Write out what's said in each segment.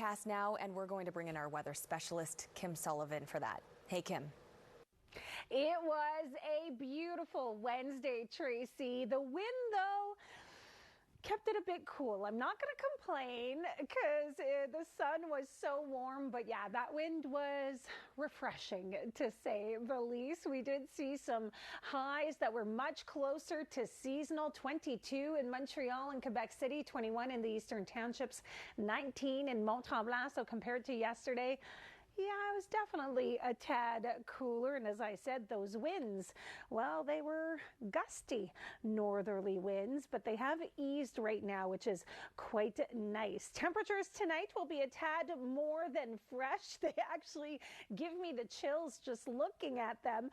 forecast now, and we're going to bring in our weather specialist, Kim Sullivan, for that. Hey, Kim. It was a beautiful Wednesday, Tracy. The wind, though, kept it a bit cool. I'm not going to complain because the sun was so warm, but yeah, that wind was refreshing, to say the least. We did see some highs that were much closer to seasonal: 22 in Montreal and Quebec City, 21 in the Eastern Townships, 19 in Mont-Tremblant. So compared to yesterday, yeah, it was definitely a tad cooler. And as I said, those winds, well, they were gusty northerly winds, but they have eased right now, which is quite nice. Temperatures tonight will be a tad more than fresh. They actually give me the chills just looking at them.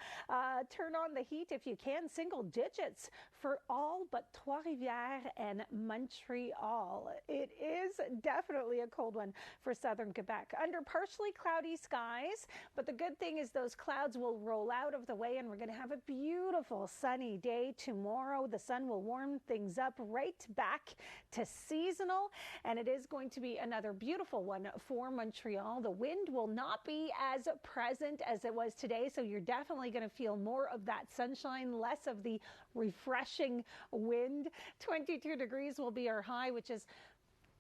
Turn on the heat if you can. Single digits for all but Trois-Rivières and Montreal. It is definitely a cold one for southern Quebec. Under partially cloudy skies, but the good thing is those clouds will roll out of the way and we're going to have a beautiful sunny day tomorrow. The sun will warm things up right back to seasonal, and it is going to be another beautiful one for Montreal. The wind will not be as present as it was today, so you're definitely going to feel more of that sunshine, less of the refreshing wind. 22 degrees will be our high, which is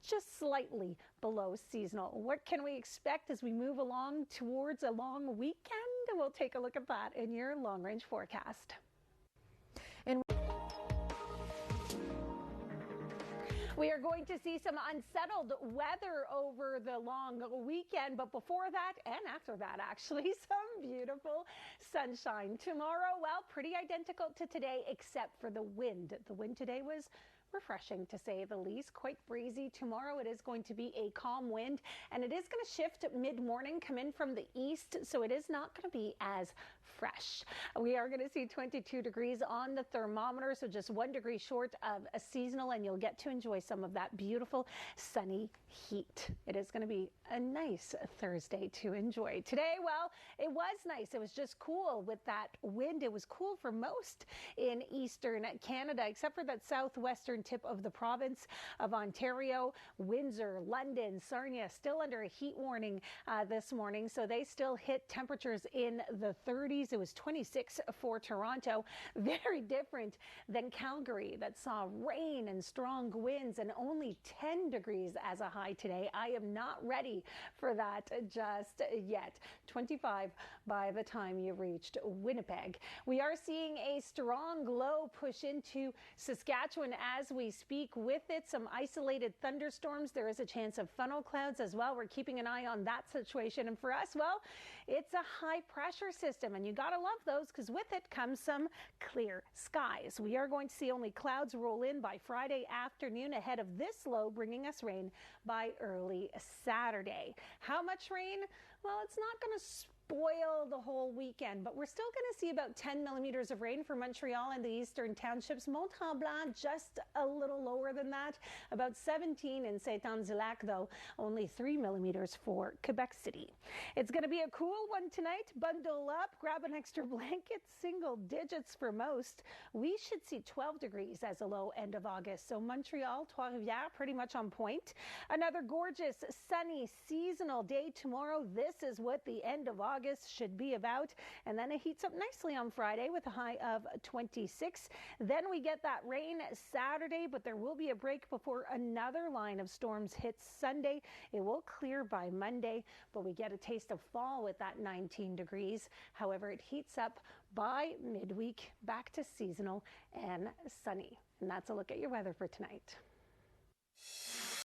just slightly below seasonal. What can we expect as we move along towards a long weekend? We'll take a look at that in your long-range forecast. We are going to see some unsettled weather over the long weekend, but before that and after that, actually, some beautiful sunshine. Tomorrow, well, pretty identical to today, except for the wind. The wind today was refreshing, to say the least. Quite breezy. Tomorrow it is going to be a calm wind, and it is going to shift mid-morning, come in from the east, so it is not going to be as fresh. We are going to see 22 degrees on the thermometer, so just 1 degree short of a seasonal, and you'll get to enjoy some of that beautiful sunny heat. It is going to be a nice Thursday to enjoy. Today, well, it was nice. It was just cool with that wind. It was cool for most in eastern Canada, except for that southwestern tip of the province of Ontario. Windsor, London, Sarnia still under a heat warning this morning, so they still hit temperatures in the 30s. It was 26 for Toronto. Very different than Calgary, that saw rain and strong winds and only 10 degrees as a high today. I am not ready for that just yet. 25 by the time you reached Winnipeg. We are seeing a strong low push into Saskatchewan as we speak. With it, some isolated thunderstorms. There is a chance of funnel clouds as well. We're keeping an eye on that situation. And for us, well, it's a high pressure system, and you gotta love those because with it comes some clear skies. We are going to see only clouds roll in by Friday afternoon ahead of this low, bringing us rain by early Saturday. How much rain? Well, it's not going to spoil the whole weekend, but we're still going to see about 10 millimeters of rain for Montreal and the Eastern Townships. Mont-Tremblant just a little lower than that, about 17 in Saint-Anne-du-Lac, though only 3 millimeters for Quebec City. It's going to be a cool one tonight. Bundle up, grab an extra blanket, single digits for most. We should see 12 degrees as a low end of August, so Montreal, Trois-Rivières pretty much on point. Another gorgeous, sunny, seasonal day tomorrow. This is what the end of August should be about, and then it heats up nicely on Friday with a high of 26. Then we get that rain Saturday, but there will be a break before another line of storms hits Sunday. It will clear by Monday, but we get a taste of fall with that 19 degrees. However, it heats up by midweek, back to seasonal and sunny. And that's a look at your weather for tonight.